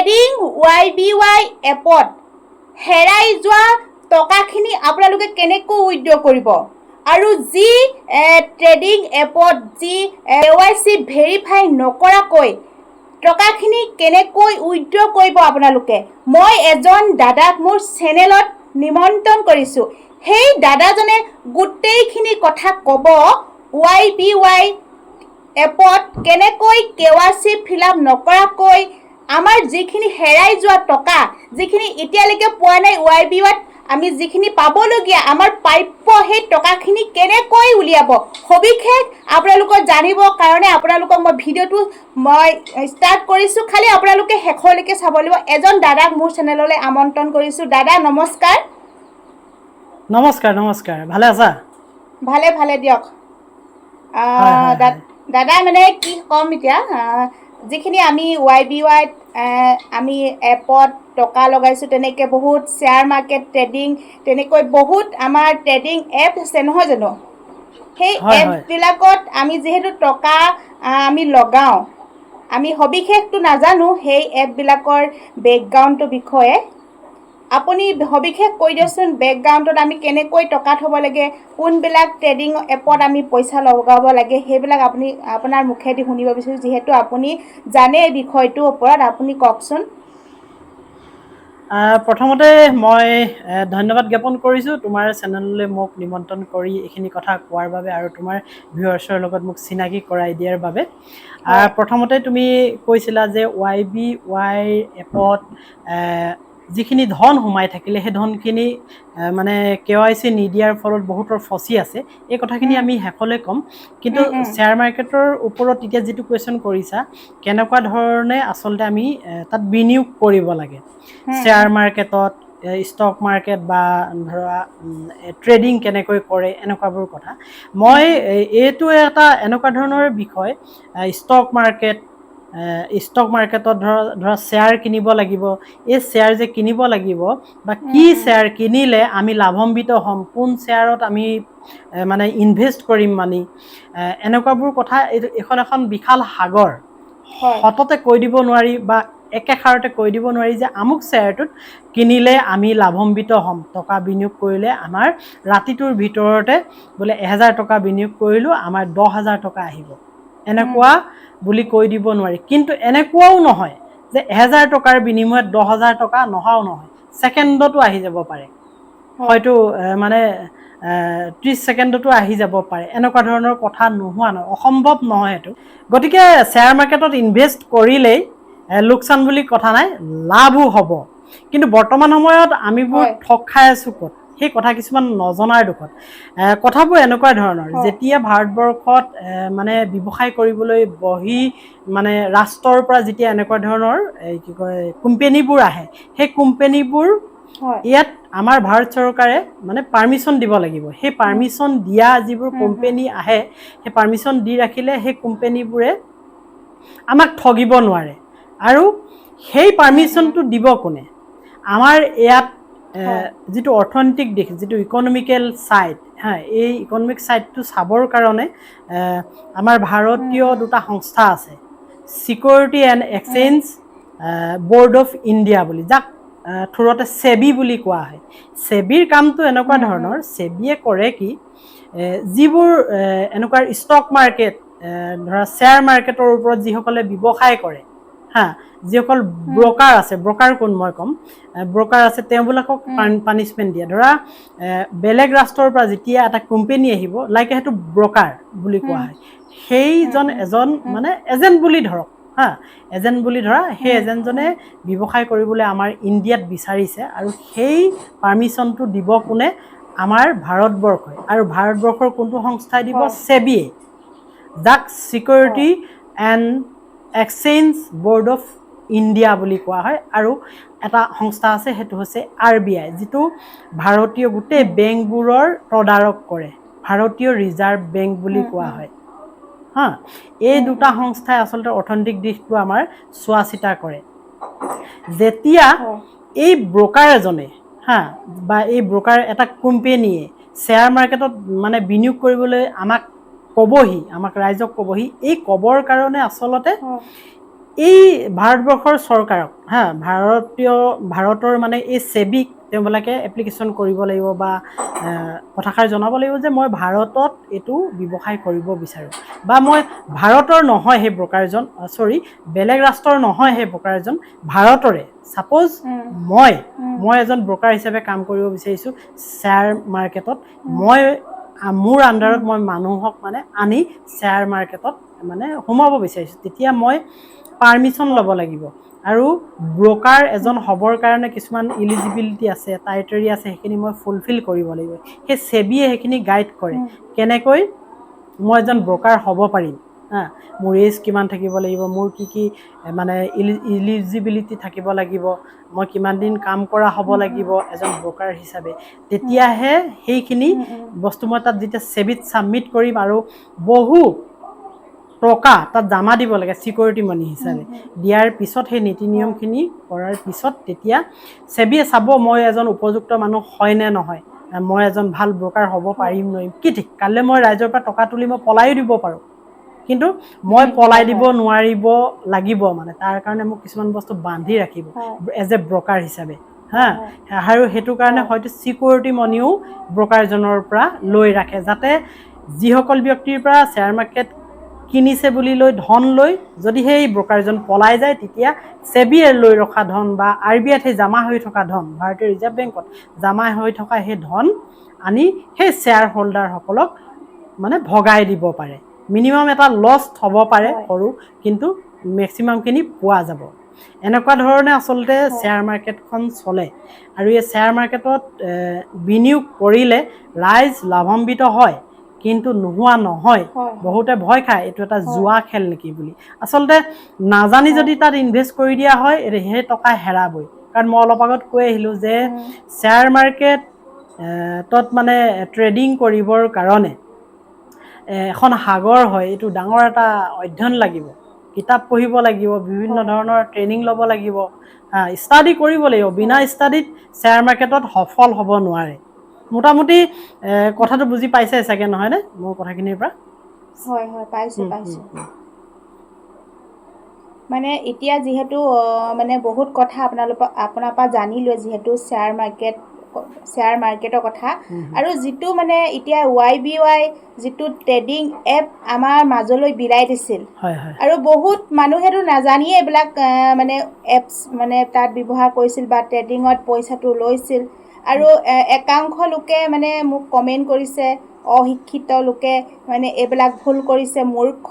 Trading YBY এপত হেৰাই যোৱা টকাখিনি আপোনালোকে কেনেকৈ উইথড্ৰ কৰিব আৰু যি ট্ৰেডিং এপত যি KYC ভেৰিফাই নকৰাকৈ টকাখিনি কেনেকৈ উইথড্ৰ কৰিব আপোনালোকে মই এজন দাদাক মোৰ চেনেলত নিমন্ত্ৰণ কৰিছোঁ সেই দাদাজনে গোটেইখিনি কথা ক'ব YBY এপত কেনেকৈ KYC ফিল আপ নকৰাকৈ আমাৰ যিখিনি হেৰাই যোৱা টকা যিখিনি এতিয়ালৈকে পোৱা নাই YBYত আমি যিখিনি পাবলগীয়া আমাৰ প্ৰাপ্য সেই টকাখিনি কেনেকৈ উলিয়াব সবিশেষ আপোনালোকৰ জানিবৰ কাৰণে আপোনালোকক মই ভিডিঅ'টো ষ্টাৰ্ট কৰিছোঁ খালি আপোনালোকে শেষলৈকে চাব লাগিব এজন দাদাক মোৰ চেনেললৈ আমন্ত্ৰণ কৰিছোঁ দাদা নমস্কাৰ নমস্কাৰ ভালে আছা ভালে ভালে দিয়ক দাদা মানে কি ক'ম এতিয়া যিখিনি আমি YBYত আমি এপত টকা লগাইছোঁ তেনেকৈ বহুত শ্বেয়াৰ মাৰ্কেট ট্ৰেডিং তেনেকৈ বহুত আমাৰ ট্ৰেডিং এপ আছে নহয় জানো সেই এপবিলাকত আমি যিহেতু টকা আমি লগাওঁ আমি সবিশেষটো নাজানো সেই এপবিলাকৰ বেকগ্ৰাউণ্ডটোৰ বিষয়ে আপুনি সবিশেষ কৈ দিয়কচোন বেকগ্ৰাউণ্ডত আমি কেনেকৈ টকা থ'ব লাগে কোনবিলাক ট্ৰেডিং এপত আমি পইচা লগাব লাগে সেইবিলাক আপুনি আপোনাৰ মুখেদি শুনিব বিচাৰিছোঁ যিহেতু আপুনি জানে এই বিষয়টোৰ ওপৰত আপুনি কওকচোন প্ৰথমতে মই ধন্যবাদ জ্ঞাপন কৰিছোঁ তোমাৰ চেনেললৈ মোক নিমন্ত্ৰণ কৰি এইখিনি কথা কোৱাৰ বাবে আৰু তোমাৰ ভিউৱাৰ্ছৰ লগত মোক চিনাকি কৰাই দিয়াৰ বাবে প্ৰথমতে তুমি কৈছিলা যে YBY এপত যিখিনি ধন সোমাই থাকিলে সেই ধনখিনি মানে KYC নিদিয়াৰ ফলত বহুতৰ ফচি আছে এই কথাখিনি আমি শেষলৈ ক'ম কিন্তু শ্বেয়াৰ মাৰ্কেটৰ ওপৰত এতিয়া যিটো কুৱেশ্যন কৰিছা কেনেকুৱা ধৰণে আচলতে আমি তাত বিনিয়োগ কৰিব লাগে শ্বেয়াৰ মাৰ্কেটত ষ্টক মাৰ্কেট বা ধৰা ট্ৰেডিং কেনেকৈ কৰে এনেকুৱাবোৰ কথা মই এইটো এটা এনেকুৱা ধৰণৰ বিষয় ষ্টক মাৰ্কেটত ধৰা শ্বেয়াৰ কিনিব লাগিব এই শ্বেয়াৰ যে কিনিব লাগিব বা কি শ্বেয়াৰ কিনিলে আমি লাভান্বিত হ'ম কোন শ্বেয়াৰত আমি মানে ইনভেষ্ট কৰিম মানে এনেকুৱাবোৰ কথা এইখন এখন বিশাল সাগৰ সততে কৈ দিব নোৱাৰি বা একেষাৰতে কৈ দিব নোৱাৰি যে আমুক শ্বেয়াৰটোত কিনিলে আমি লাভান্বিত হ'ম টকা বিনিয়োগ কৰিলে আমাৰ ৰাতিটোৰ ভিতৰতে বোলে 1000 টকা বিনিয়োগ কৰিলোঁ আমাৰ 10000 টকা আহিব এনেকুৱা বুলি কৈ দিব নোৱাৰি কিন্তু এনেকুৱাও নহয় যে 1000 টকাৰ বিনিময়ত 10000 টকা নহাও নহয় ছেকেণ্ডতো আহি যাব পাৰে হয়তো মানে 30 ছেকেণ্ডতো আহি যাব পাৰে এনেকুৱা ধৰণৰ কথা নোহোৱা নহয় অসম্ভৱ নহয় এইটো গতিকে শ্বেয়াৰ মাৰ্কেটত ইনভেষ্ট কৰিলেই লোকচান বুলি কথা নাই লাভো হ'ব কিন্তু বৰ্তমান সময়ত আমিবোৰ ঠগ খাই আছোঁ ক'ত সেই কথা কিছুমান নজনাৰ দুখত কথাবোৰ এনেকুৱা ধৰণৰ যেতিয়া ভাৰতবৰ্ষত মানে ব্যৱসায় কৰিবলৈ বহি মানে ৰাষ্ট্ৰৰ পৰা যেতিয়া এনেকুৱা ধৰণৰ কি কয় কোম্পেনীবোৰ আহে সেই কোম্পেনীবোৰ ইয়াত আমাৰ ভাৰত চৰকাৰে মানে পাৰ্মিশ্যন দিব লাগিব সেই পাৰ্মিশ্যন দিয়া যিবোৰ কোম্পেনী আহে সেই পাৰ্মিশ্যন দি ৰাখিলে সেই কোম্পেনীবোৰে আমাক ঠগিব নোৱাৰে আৰু সেই পাৰ্মিশ্যনটো দিব কোনে আমাৰ ইয়াত যিটো অৰ্থনৈতিক দিশ যিটো ইকনমিকেল ছাইড হা এই ইকনমিক ছাইডটো চাবৰ কাৰণে আমাৰ ভাৰতীয় দুটা সংস্থা আছে security and exchange board of India বুলি যাক থোৰতে সেবি বুলি কোৱা হয় সেবিৰ কামটো এনেকুৱা ধৰণৰ সেবিয়ে কৰে কি যিবোৰ এনেকুৱা ষ্টক মাৰ্কেট ধৰা শ্বেয়াৰ মাৰ্কেটৰ ওপৰত যিসকলে ব্যৱসায় কৰে হা যিসকল ব্ৰকাৰ আছে ব্ৰকাৰ কোন মই ক'ম ব্ৰকাৰ আছে তেওঁবিলাকক পানিশমেণ্ট দিয়ে ধৰা বেলেগ ৰাষ্ট্ৰৰ পৰা যেতিয়া এটা কোম্পানী আহিব লাইক সেইটো ব্ৰকাৰ বুলি কোৱা হয় সেইজন এজন মানে এজেণ্ট বুলি ধৰক হা এজেণ্ট বুলি ধৰা সেই এজেণ্টজনে ব্যৱসায় কৰিবলৈ আমাৰ ইণ্ডিয়াত বিচাৰিছে আৰু সেই পাৰ্মিশ্যনটো দিব কোনে আমাৰ ভাৰতবৰ্ষই আৰু ভাৰতবৰ্ষৰ কোনটো সংস্থাই দিব সেবিয়ে যাক security and exchange board of India বুলি কোৱা হয় আৰু এটা সংস্থা আছে সেইটো হৈছে RBI যিটো ভাৰতীয় গোটেই বেংকবোৰৰ তদাৰক কৰে ভাৰতীয় ৰিজাৰ্ভ বেংক বুলি কোৱা হয় হা এই দুটা সংস্থাই আচলতে অৰ্থনৈতিক দিশটো আমাৰ চোৱা চিতা কৰে যেতিয়া এই ব্ৰকাৰ এজনে হা বা এই ব্ৰকাৰ এটা কোম্পানীয়ে শ্বেয়াৰ মাৰ্কেটত মানে বিনিয়োগ কৰিবলৈ আমাক ক'বহি আমাক ৰাইজক ক'বহি এই ক'বৰ কাৰণে আচলতে এই ভাৰতবৰ্ষৰ চৰকাৰক ভাৰতৰ মানে এই সেবিক তেওঁবিলাকে এপ্লিকেশ্যন কৰিব লাগিব বা কথাষাৰ জনাব লাগিব যে মই ভাৰতত এইটো ব্যৱসায় কৰিব বিচাৰোঁ বা মই ভাৰতৰ নহয় সেই ব্ৰকাৰজন বেলেগ ৰাষ্ট্ৰৰ নহয় সেই ব্ৰকাৰজন ভাৰতৰে ছাপ'জ মই এজন ব্ৰকাৰ হিচাপে কাম কৰিব বিচাৰিছোঁ শ্বেয়াৰ মাৰ্কেটত মোৰ আণ্ডাৰত মই মানুহক মানে আনি শ্বেয়াৰ মাৰ্কেটত মানে সোমাব বিচাৰিছোঁ তেতিয়া মই পাৰ্মিশ্যন ল'ব লাগিব আৰু ব্ৰকাৰ এজন হ'বৰ কাৰণে কিছুমান ইলিজিবিলিটি আছে ক্ৰাইটেৰিয়া আছে সেইখিনি মই ফুলফিল কৰিব লাগিব সেই সেবিয়ে সেইখিনি গাইড কৰে কেনেকৈ মই এজন ব্ৰকাৰ হ'ব পাৰিম মোৰ এজ কিমান থাকিব লাগিব মোৰ কি মানে ইলিজিবিলিটি থাকিব লাগিব মই কিমান দিন কাম কৰা হ'ব লাগিব এজন ব্ৰকাৰ হিচাপে তেতিয়াহে সেইখিনি বস্তু মই তাত যেতিয়া সেবিত ছাবমিট কৰিম আৰু বহু টকা তাত জমা দিব লাগে সিকিউৰিটি মানি হিচাপে দিয়াৰ পিছত সেই নীতি নিয়মখিনি কৰাৰ পিছত তেতিয়া সেবিয়ে চাব মই এজন উপযুক্ত মানুহ হয় নে নহয় মই এজন ভাল ব্ৰকাৰ হ'ব পাৰিম নোৱাৰিম কি ঠিক কাইলৈ মই ৰাইজৰ পৰা টকা তুলি মই পলাইও দিব পাৰোঁ কিন্তু মই পলাই দিব নোৱাৰিব লাগিব মানে তাৰ কাৰণে মোক কিছুমান বস্তু বান্ধি ৰাখিব এজ এ ব্ৰকাৰ হিচাপে আৰু সেইটো কাৰণে হয়তো সিকিউৰিটি মানিও ব্ৰকাৰজনৰ পৰা লৈ ৰাখে যাতে যিসকল ব্যক্তিৰ পৰা শ্বেয়াৰ মাৰ্কেট কিনিছে বুলি লৈ ধন লৈ যদি সেই ব্ৰকাৰজন পলাই যায় তেতিয়া সেবিয়ে লৈ ৰখা ধন বা RBIত সেই জমা হৈ থকা ধন ভাৰতীয় ৰিজাৰ্ভ বেংকত জমা হৈ থকা সেই ধন আনি সেই শ্বেয়াৰ হোল্ডাৰসকলক মানে ভগাই দিব পাৰে মিনিমাম এটা লছ হ'ব পাৰে সৰু কিন্তু মেক্সিমামখিনি পোৱা যাব এনেকুৱা ধৰণে আচলতে শ্বেয়াৰ মাৰ্কেটখন চলে আৰু এই শ্বেয়াৰ মাৰ্কেটত বিনিয়োগ কৰিলে ৰাইজ লাভান্বিত হয় কিন্তু নোহোৱা নহয় বহুতে ভয় খায় এইটো এটা জুৱা খেল নেকি বুলি আচলতে নাজানি যদি তাত ইনভেষ্ট কৰি দিয়া হয় সেই টকা হেৰাবই কাৰণ মই অলপ আগত কৈ আহিলোঁ যে শ্বেয়াৰ মাৰ্কেটত মানে ট্ৰেডিং কৰিবৰ কাৰণে এখন সাগৰ হয় এইটো ডাঙৰ এটা অধ্যয়ন লাগিব কিতাপ পঢ়িব লাগিব বিভিন্ন ধৰণৰ ট্ৰেইনিং ল'ব লাগিব ষ্টাডি কৰিব লাগিব বিনা ষ্টাডিত শ্বেয়াৰ মাৰ্কেটত সফল হ'ব নোৱাৰে মোটামুটি কথাটো বুজি পাইছে চাগে নহয়নে মোৰ কথাখিনিৰ পৰা হয় পাইছোঁ মানে এতিয়া যিহেতু মানে বহুত কথা আপোনাৰ পৰা জানিলোঁ যিহেতু শ্বেয়াৰ মাৰ্কেটৰ কথা আৰু যিটো মানে এতিয়া YBY যিটো ট্ৰেডিং এপ আমাৰ মাজলৈ বিলাই দিছিল আৰু বহুত মানুহেতো নাজানিয়ে এইবিলাক মানে এপছ মানে তাত ব্যৱহাৰ কৰিছিল বা ট্ৰেডিঙত পইচাটো লৈছিল আৰু একাংশ লোকে মানে মোক কমেণ্ট কৰিছে অশিক্ষিত লোকে মানে এইবিলাক ভুল কৰিছে মূৰ্খ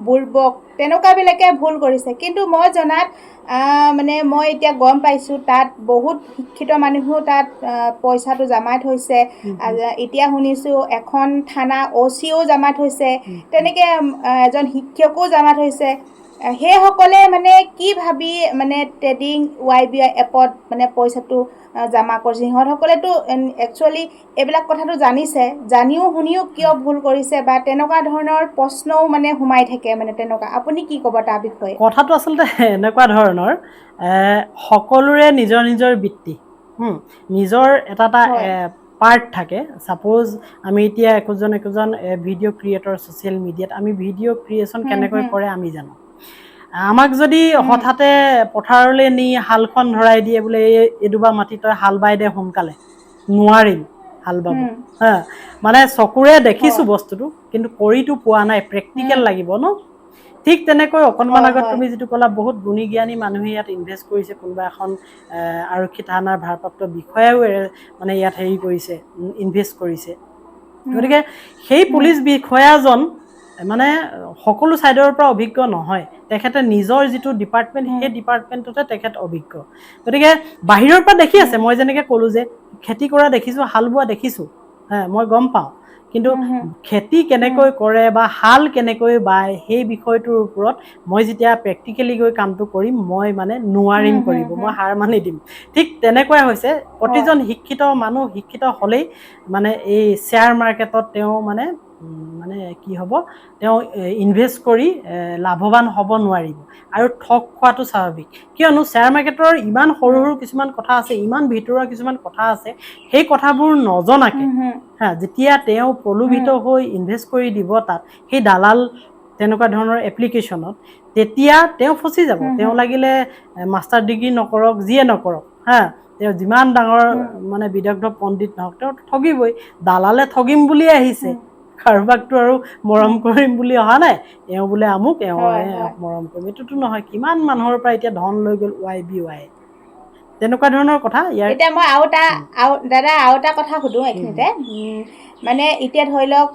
বুৰ্বক তেনেকুৱাবিলাকে ভুল কৰিছে কিন্তু মই জনাত মানে মই এতিয়া গম পাইছোঁ তাত বহুত শিক্ষিত মানুহেও তাত পইচাটো জমা থৈছে এতিয়া শুনিছোঁ এখন থানা OCও জমা থৈছে তেনেকৈ এজন শিক্ষকো জমা থৈছে সেইসকলে মানে কি ভাবি মানে ট্ৰেডিং YBI এপত মানে পইচাটো জমা কৰিছে সিহঁতসকলেতো একচুৱেলি এইবিলাক কথাটো জানিছে জানিও শুনিও কিয় ভুল কৰিছে বা তেনেকুৱা ধৰণৰ প্ৰশ্নও মানে সোমাই থাকে মানে তেনেকুৱা আপুনি কি ক'ব তাৰ বিষয়ে কথাটো আচলতে এনেকুৱা ধৰণৰ সকলোৰে নিজৰ নিজৰ বৃত্তি নিজৰ এটা পাৰ্ট থাকে ছাপ'জ আমি এতিয়া একোজন ভিডিঅ' ক্ৰিয়েটৰ ছ'চিয়েল মিডিয়াত আমি ভিডিঅ' ক্ৰিয়েশ্যন কেনেকৈ কৰে আমি জানো আমাক যদি হঠাতে পথাৰলৈ নি হালখন ধৰাই দিয়ে বোলে এডুবা মাটি তই হাল বাই দে সোনকালে নোৱাৰিম হাল বাব মানে চকুৰে দেখিছোঁ বস্তুটো কিন্তু কৰিতো পোৱা নাই প্ৰেক্টিকেল লাগিব ন ঠিক তেনেকৈ অকণমান আগত তুমি যিটো ক'লা বহুত গুণী জ্ঞানী মানুহে ইয়াত ইনভেষ্ট কৰিছে কোনোবা এখন আৰক্ষী থানাৰ ভাৰপ্ৰাপ্ত বিষয়াও মানে ইয়াত হেৰি কৰিছে ইনভেষ্ট কৰিছে গতিকে সেই পুলিচ বিষয়াজন মানে সকলো ছাইডৰ পৰা অভিজ্ঞ নহয় তেখেতে নিজৰ যিটো ডিপাৰ্টমেণ্ট সেই ডিপাৰ্টমেণ্টতে তেখেত অভিজ্ঞ গতিকে বাহিৰৰ পৰা দেখি আছে মই যেনেকৈ ক'লোঁ যে খেতি কৰা দেখিছোঁ হাল বোৱা দেখিছোঁ মই গম পাওঁ কিন্তু খেতি কেনেকৈ কৰে বা হাল কেনেকৈ বায় সেই বিষয়টোৰ ওপৰত মই যেতিয়া প্ৰেক্টিকেলি গৈ কামটো কৰিম মই মানে নোৱাৰিম কৰিব মই হাৰ মানি দিম ঠিক তেনেকুৱাই হৈছে প্ৰতিজন শিক্ষিত মানুহ শিক্ষিত হ'লেই মানে এই শ্বেয়াৰ মাৰ্কেটত তেওঁ মানে কি হ'ব তেওঁ ইনভেষ্ট কৰি লাভৱান হ'ব নোৱাৰিব আৰু ঠগ খোৱাটো স্বাভাৱিক কিয়নো শ্বেয়াৰ মাৰ্কেটৰ ইমান সৰু সৰু কিছুমান কথা আছে ইমান ভিতৰুৱা কিছুমান কথা আছে সেই কথাবোৰ নজনাকৈ যেতিয়া তেওঁ প্ৰলোভিত হৈ ইনভেষ্ট কৰি দিব তাত সেই দালাল তেনেকুৱা ধৰণৰ এপ্লিকেশ্যনত, তেতিয়া তেওঁ ফচি যাব। তেওঁ লাগিলে মাষ্টাৰ ডিগ্ৰী নকৰক, যিয়ে নকৰক, হা, তেওঁ যিমান ডাঙৰ মানে বিদগ্ধ পণ্ডিত নহওক, তেওঁ ঠগিবই। দালালে ঠগিম বুলিয়ে আহিছে, কাৰোবাকতো আৰু মৰম কৰিম বুলি অহা নাই। এওঁ বোলে আমুক, এওঁক মৰম কৰিম, এইটোতো নহয়। কিমান মানুহৰ পৰা এতিয়া ধন লৈ গ'ল YBY, তেনেকুৱা ধৰণৰ কথা। এতিয়া মই দাদা আৰু এটা কথা সুধোঁ এইখিনিতে। মানে এতিয়া ধৰি লওক,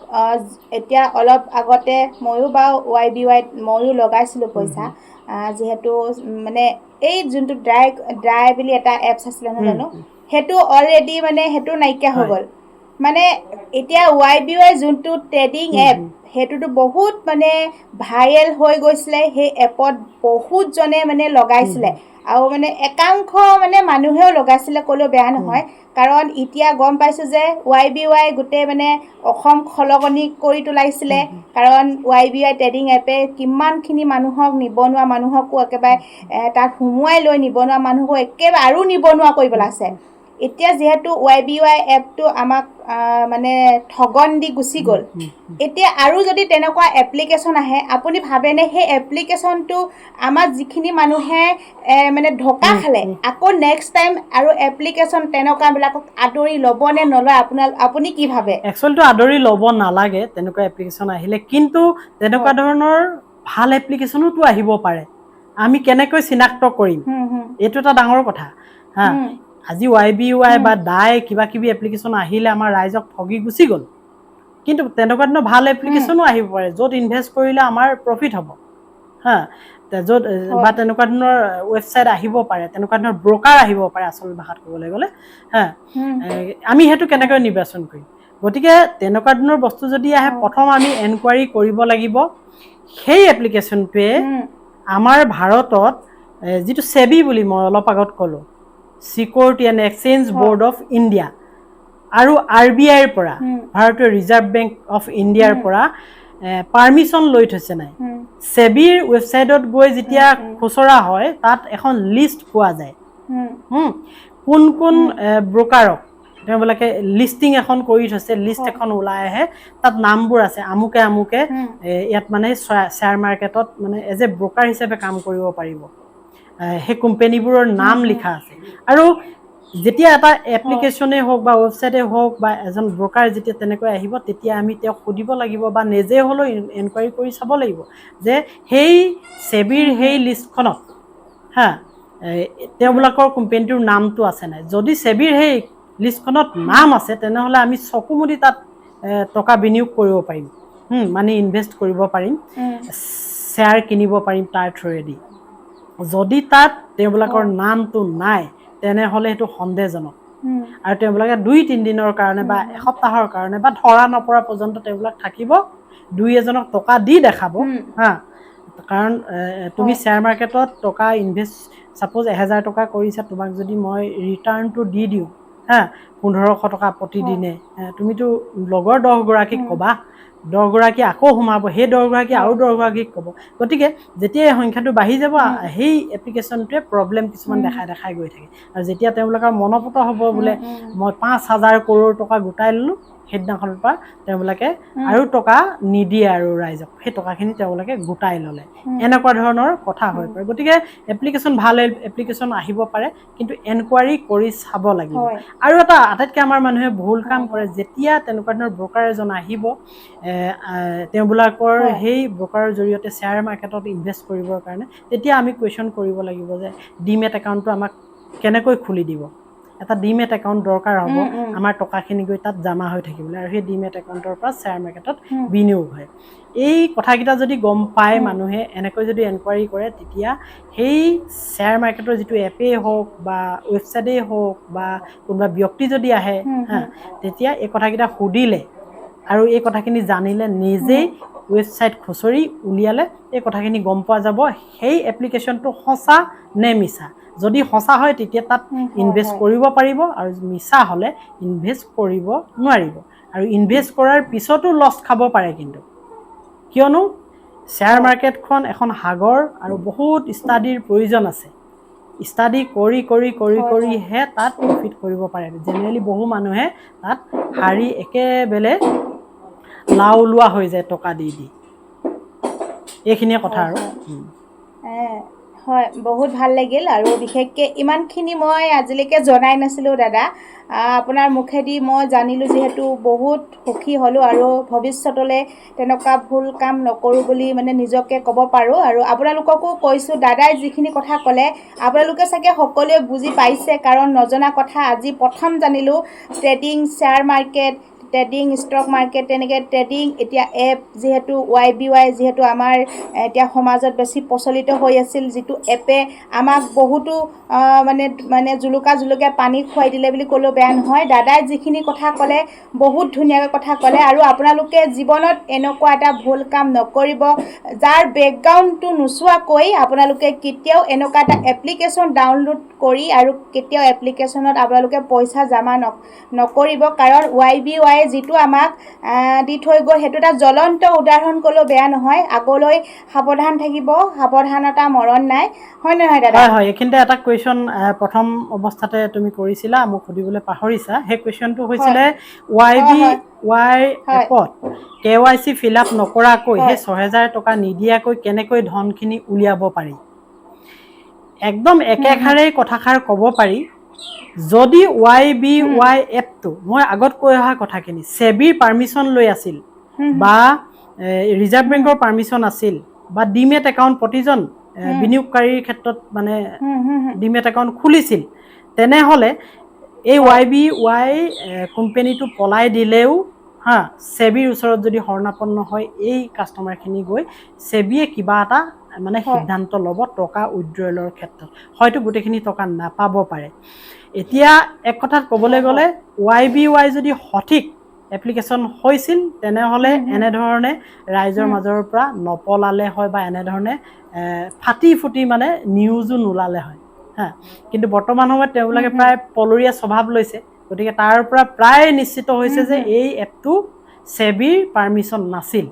এতিয়া অলপ আগতে ময়ো বাৰু YBYত ময়ো লগাইছিলোঁ পইচা, যিহেতু মানে এই যোনটো ড্ৰাই বুলি এটা এপছ আছিলে নহয় জানো, সেইটো অলৰেডি মানে সেইটো নাইকিয়া হৈ গ'ল। মানে এতিয়া YBY যোনটো ট্ৰেডিং এপ, সেইটোতো বহুত মানে ভাইৰেল হৈ গৈছিলে। সেই এপত বহুতজনে মানে লগাইছিলে, আৰু মানে একাংশ মানে মানুহেও লগাইছিলে, ক'লেও বেয়া নহয়। কাৰণ এতিয়া গম পাইছোঁ যে YBY গোটেই মানে অসম খলকনি কৰি তোলাইছিলে। কাৰণ YBY ট্ৰেডিং এপে কিমানখিনি মানুহক, নিবনুৱা মানুহকো একেবাৰে তাত সোমোৱাই লৈ নিবনুৱা মানুহকো একেবাৰে আৰু নিবনুৱা কৰি পেলাইছে। এতিয়া যিহেতু YBY এপটো আমাক মানে ঠগন দি গুচি গ'ল, এতিয়া আৰু যদি তেনেকুৱা এপ্লিকেশ্যন আহে, আপুনি ভাবেনে সেই এপ্লিকেশ্যনটো আমাৰ যিখিনি মানুহে মানে ঢকা খালে, আকৌ নেক্সট টাইম আৰু এপ্লিকেশ্যন তেনেকুৱাবিলাকক আদৰি ল'ব নে নলয়, আপুনি কি ভাবে? একচুৱেলিটো আদৰি ল'ব নালাগে তেনেকুৱা এপ্লিকেশ্যন আহিলে, কিন্তু তেনেকুৱা ধৰণৰ ভাল এপ্লিকেশ্যনোতো আহিব পাৰে। আমি কেনেকৈ চিনাক্ত কৰিম, এইটো এটা ডাঙৰ কথা। হা, আজি YBY বা ডাই কিবা কিবি এপ্লিকেশ্যন আহিলে আমাৰ ৰাইজক ঠগি গুচি গ'ল, কিন্তু তেনেকুৱা ধৰণৰ ভাল এপ্লিকেশ্যনো আহিব পাৰে য'ত ইনভেষ্ট কৰিলে আমাৰ প্ৰফিট হ'ব। হা, য'ত বা তেনেকুৱা ধৰণৰ ৱেবছাইট আহিব পাৰে, তেনেকুৱা ধৰণৰ ব্ৰকাৰ আহিব পাৰে, আচল ভাষাত ক'বলৈ গ'লে। হা, আমি সেইটো কেনেকৈ নিৰ্বাচন কৰিম? গতিকে তেনেকুৱা ধৰণৰ বস্তু যদি আহে, প্ৰথম আমি এনকুৱাৰী কৰিব লাগিব সেই এপ্লিকেশ্যনটোৱে আমাৰ ভাৰতত যিটো সেবি বুলি মই অলপ আগত ক'লোঁ, security and exchange board of India, আৰু RBIৰ পৰা, ভাৰতীয় ৰিজাৰ্ভ বেংক অফ ইণ্ডিয়াৰ পৰা পাৰ্মিশ্যন লৈ থৈছে নাই। সেবিৰ ৱেবছাইটত গৈ যেতিয়া খুচৰা হয়, তাত এখন লিষ্ট পোৱা যায়, কোন কোন ব্ৰকাৰক তেওঁবিলাকে লিষ্টিং এখন কৰি থৈছে, লিষ্ট এখন ওলাই আহে, তাত নামবোৰ আছে, আমুকে আমুকে ইয়াত মানে শ্বেয়াৰ মাৰ্কেটত মানে এজ এ ব্ৰকাৰ হিচাপে কাম কৰিব পাৰিব, সেই কোম্পানীবোৰৰ নাম লিখা আছে। আৰু যেতিয়া এটা এপ্লিকেশ্যনেই হওক বা ৱেবছাইটেই হওক বা এজন ব্ৰকাৰ যেতিয়া তেনেকৈ আহিব, তেতিয়া আমি তেওঁক সুধিব লাগিব বা নিজে হ'লেও এনকুৱাৰী কৰি চাব লাগিব যে সেই সেবিৰ সেই লিষ্টখনত, হা, তেওঁবিলাকৰ কোম্পানীটোৰ নামটো আছে নাই। যদি সেবিৰ সেই লিষ্টখনত নাম আছে, তেনেহ'লে আমি চকু মুদি তাত টকা বিনিয়োগ কৰিব পাৰিম, মানে ইনভেষ্ট কৰিব পাৰিম, শ্বেয়াৰ কিনিব পাৰিম তাৰ থ্ৰুৱেদি। যদি তাত তেওঁবিলাকৰ নামটো নাই, তেনেহ'লে সেইটো সন্দেহজনক। আৰু তেওঁবিলাকে 2-3 দিনৰ কাৰণে বা এসপ্তাহৰ কাৰণে বা ধৰা নপৰা পৰ্যন্ত তেওঁবিলাক থাকিব, 2-এজনক টকা দি দেখাব। হা, কাৰণ তুমি শ্বেয়াৰ মাৰ্কেটত টকা ইনভেষ্ট, ছাপ'জ 1000 টকা কৰিছা, তোমাক যদি মই ৰিটাৰ্ণটো দি দিওঁ, হা, 1500 টকা প্ৰতিদিনে, তুমিতো লগৰ 10গৰাকীক ক'বা, 10গৰাকী আকৌ সোমাব, সেই 10গৰাকী আৰু 10গৰাকীক ক'ব। গতিকে যেতিয়া এই সংখ্যাটো বাঢ়ি যাব, সেই এপ্লিকেশ্যনটোৱে প্ৰব্লেম কিছুমান দেখাই গৈ থাকে। আৰু যেতিয়া তেওঁলোকৰ মনপুত হ'ব বোলে মই 5000 কৰোৰ টকা গোটাই ল'লোঁ, সেইদিনাখনৰ পৰা তেওঁবিলাকে আৰু টকা নিদিয়ে আৰু ৰাইজক, সেই টকাখিনি তেওঁলোকে গোটাই ল'লে, এনেকুৱা ধৰণৰ কথা হৈ পৰে। গতিকে এপ্লিকেশ্যন ভাল এপ্লিকেশ্যন আহিব পাৰে, কিন্তু এনকুৱাৰী কৰি চাব লাগিব। আৰু এটা আটাইতকৈ আমাৰ মানুহে ভুল কাম কৰে, যেতিয়া তেনেকুৱা ধৰণৰ ব্ৰকাৰ এজন আহিব, তেওঁবিলাকৰ সেই ব্ৰকাৰৰ জৰিয়তে শ্বেয়াৰ মাৰ্কেটত ইনভেষ্ট কৰিবৰ কাৰণে, তেতিয়া আমি কুৱেশ্যন কৰিব লাগিব যে ডিমেট একাউণ্টটো আমাক কেনেকৈ খুলি দিব। এটা ডিমেট একাউণ্ট দৰকাৰ হ'ব, আমাৰ টকাখিনি গৈ তাত জমা হৈ থাকিবলৈ, আৰু সেই ডিমেট একাউণ্টৰ পৰা শ্বেয়াৰ মাৰ্কেটত বিনিয়োগ হয়। এই কথাকেইটা যদি গম পায় মানুহে, এনেকৈ যদি এনকুৱাৰী কৰে, তেতিয়া সেই শ্বেয়াৰ মাৰ্কেটৰ যিটো এপেই হওক বা ৱেবছাইটেই হওক বা কোনোবা ব্যক্তি যদি আহে, হা, তেতিয়া এই কথাকেইটা সুধিলে আৰু এই কথাখিনি জানিলে, নিজেই ৱেবছাইট খুচৰি উলিয়ালে এই কথাখিনি গম পোৱা যাব সেই এপ্লিকেশ্যনটো সঁচা নে মিছা। যদি সঁচা হয়, তেতিয়া তাত ইনভেষ্ট কৰিব পাৰিব, আৰু মিছা হ'লে ইনভেষ্ট কৰিব নোৱাৰিব। আৰু ইনভেষ্ট কৰাৰ পিছতো লছ খাব পাৰে, কিন্তু কিয়নো শ্বেয়াৰ মাৰ্কেটখন এখন সাগৰ, আৰু বহুত ষ্টাডিৰ প্ৰয়োজন আছে। ষ্টাডি কৰিহে তাত প্ৰফিট কৰিব পাৰে। জেনেৰেলি বহু মানুহে তাত হাৰি একেবাৰে লাও লোৱা হৈ যায় টকা দি। এইখিনিয়ে কথা আৰু হয়, বহুত ভাল লাগিল আৰু বিশেষকৈ ইমানখিনি মই আজিলৈকে জনাই নাছিলোঁ দাদা। আপোনাৰ মুখেদি মই জানিলোঁ যিহেতু বহুত সুখী হ'লোঁ আৰু ভৱিষ্যতলৈ তেনেকুৱা ভুল কাম নকৰোঁ বুলি মানে নিজকে ক'ব পাৰোঁ। আৰু আপোনালোককো কৈছোঁ, দাদাই যিখিনি কথা ক'লে আপোনালোকে চাগে সকলোৱে বুজি পাইছে, কাৰণ নজনা কথা আজি প্ৰথম জানিলোঁ। Trading, share market, trading, stock market, তেনেকৈ ট্ৰেডিং, এতিয়া এপ যিহেতু YBY যিহেতু আমাৰ এতিয়া সমাজত বেছি প্ৰচলিত হৈ আছিল, যিটো এপে আমাক বহুতো মানে জুলুকা পানী খুৱাই দিলে বুলি ক'লেও বেয়া নহয়। দাদাই যিখিনি কথা ক'লে বহুত ধুনীয়াকৈ কথা ক'লে। আৰু আপোনালোকে জীৱনত এনেকুৱা এটা ভুল কাম নকৰিব, যাৰ বেকগ্ৰাউণ্ডটো নোচোৱাকৈ আপোনালোকে কেতিয়াও এনেকুৱা এটা এপ্লিকেশ্যন ডাউনলোড কৰি আৰু কেতিয়াও এপ্লিকেশ্যনত আপোনালোকে পইচা জমা নকৰিব, কাৰণ YBY যিটো আমাক দি থৈ গ'ল সেইটো এটা জ্বলন্ত উদাহৰণ ক'লেও বেয়া নহয়। আগলৈ সাৱধান থাকিব, সাৱধানতা মৰণ নাই, হয় নহয় দাদা? হয় হয়, এইখিনিতে এটা কুৱেশ্যন প্ৰথম অৱস্থাতে তুমি কৰিছিলা, মোক সুধিবলৈ পাহৰিছা। সেই কুৱেশ্যনটো হৈছিলে YBY এপত KYC ফিল আপ নকৰাকৈ সেই 6,000 টকা নিদিয়াকৈ কেনেকৈ ধনখিনি উলিয়াব পাৰি। একদম একেষাৰেই কথাষাৰ ক'ব পাৰি, যদি YBY এপটো মই আগত কৈ অহা কথাখিনি সেবিৰ পাৰ্মিশ্যন লৈ আছিল, বা ৰিজাৰ্ভ বেংকৰ পাৰ্মিশ্যন আছিল, বা ডিমেট একাউণ্ট প্ৰতিজন বিনিয়োগকাৰীৰ ক্ষেত্ৰত মানে ডিমেট একাউণ্ট খুলিছিল, তেনেহ'লে এই YBY কোম্পেনীটো পলাই দিলেও সেবিৰ ওচৰত যদি শৰণাপন্ন হয়, এই কাষ্টমাৰখিনি গৈ সেবিয়ে কিবা এটা মানে সিদ্ধান্ত ল'ব টকা উইথড্ৰলৰ ক্ষেত্ৰত, হয়তো গোটেইখিনি টকা নাপাব পাৰে। এতিয়া এক কথাত ক'বলৈ গ'লে YBY যদি সঠিক এপ্লিকেশ্যন হৈছিল, তেনেহ'লে এনেধৰণে ৰাইজৰ মাজৰ পৰা নপলালে হয়, বা এনেধৰণে ফাটি ফুটি মানে নিউজো নোলালে হয়। কিন্তু বৰ্তমান সময়ত তেওঁলোকে প্ৰায় পলৰীয়া স্বভাৱ লৈছে, গতিকে তাৰ পৰা প্ৰায় নিশ্চিত হৈছে যে এই এপটো সেবিৰ পাৰ্মিশ্যন নাছিল,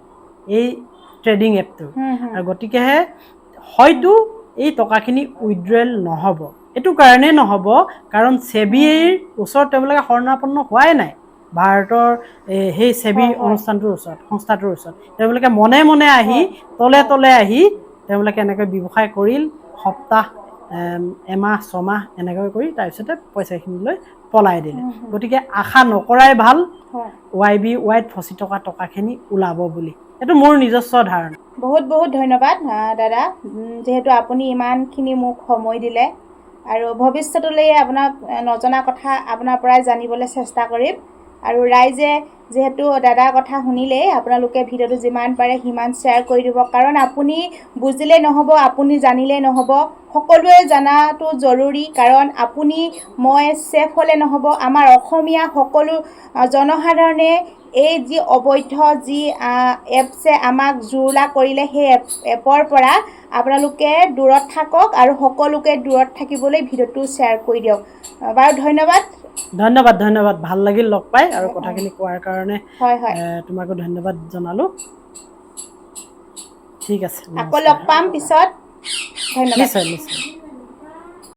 এই ট্ৰেডিং এপটোৰ। আৰু গতিকেহে হয়তো এই টকাখিনি উইথড্ৰল নহ'ব। এইটো কাৰণেই নহ'ব কাৰণ সেবিৰ ওচৰত তেওঁলোকে শৰণাপন্ন হোৱাই নাই, ভাৰতৰ সেই সেবি অনুষ্ঠানটোৰ ওচৰত, সংস্থাটোৰ ওচৰত। তেওঁলোকে মনে মনে আহি তলে তলে আহি তেওঁলোকে এনেকৈ ব্যৱসায় কৰিল, সপ্তাহ, এমাহ, ছমাহ এনেকৈ কৰি তাৰপিছতে পইচাখিনি লৈ পলাই দিলে। গতিকে আশা নকৰাই ভাল YBYত ফচি থকা টকাখিনি ওলাব বুলি। এইটো মোৰ নিজস্ব ধাৰণা। বহুত বহুত ধন্যবাদ দাদা, যিহেতু আপুনি ইমানখিনি মোক সময় দিলে, আৰু ভৱিষ্যতলৈ আপোনাক নজনা কথা আপোনাৰ পৰাই জানিবলৈ চেষ্টা কৰিম। আৰু ৰাইজে যিহেতু দাদাৰ কথা শুনিলেই, আপোনালোকে ভিডিঅ'টো যিমান পাৰে সিমান শ্বেয়াৰ কৰি দিব, কাৰণ আপুনি বুজিলেই নহ'ব, আপুনি জানিলেই নহ'ব, সকলোৱে জনাটো জৰুৰী। কাৰণ আপুনি মই ছেফ হ'লে নহ'ব, আমাৰ অসমীয়া সকলো জনসাধাৰণে এই যি অবৈধ যি এপছে আমাক জুৰুলা কৰিলে, সেই এপৰ পৰা আপোনালোকে দূৰত থাকক, আৰু সকলোকে দূৰত থাকিবলৈ ভিডিঅ'টো শ্বেয়াৰ কৰি দিয়ক। বাৰু ধন্যবাদ। ধন্যবাদ ধন্যবাদ, ভাল লাগিল লগ পাই, আৰু কথাখিনি কোৱাৰ কাৰণে তোমাকো ধন্যবাদ জনালোঁ। ঠিক আছে, আকৌ লগ পাম পিছত। ধন্যবাদ। নিশ্চয় নিশ্চয়।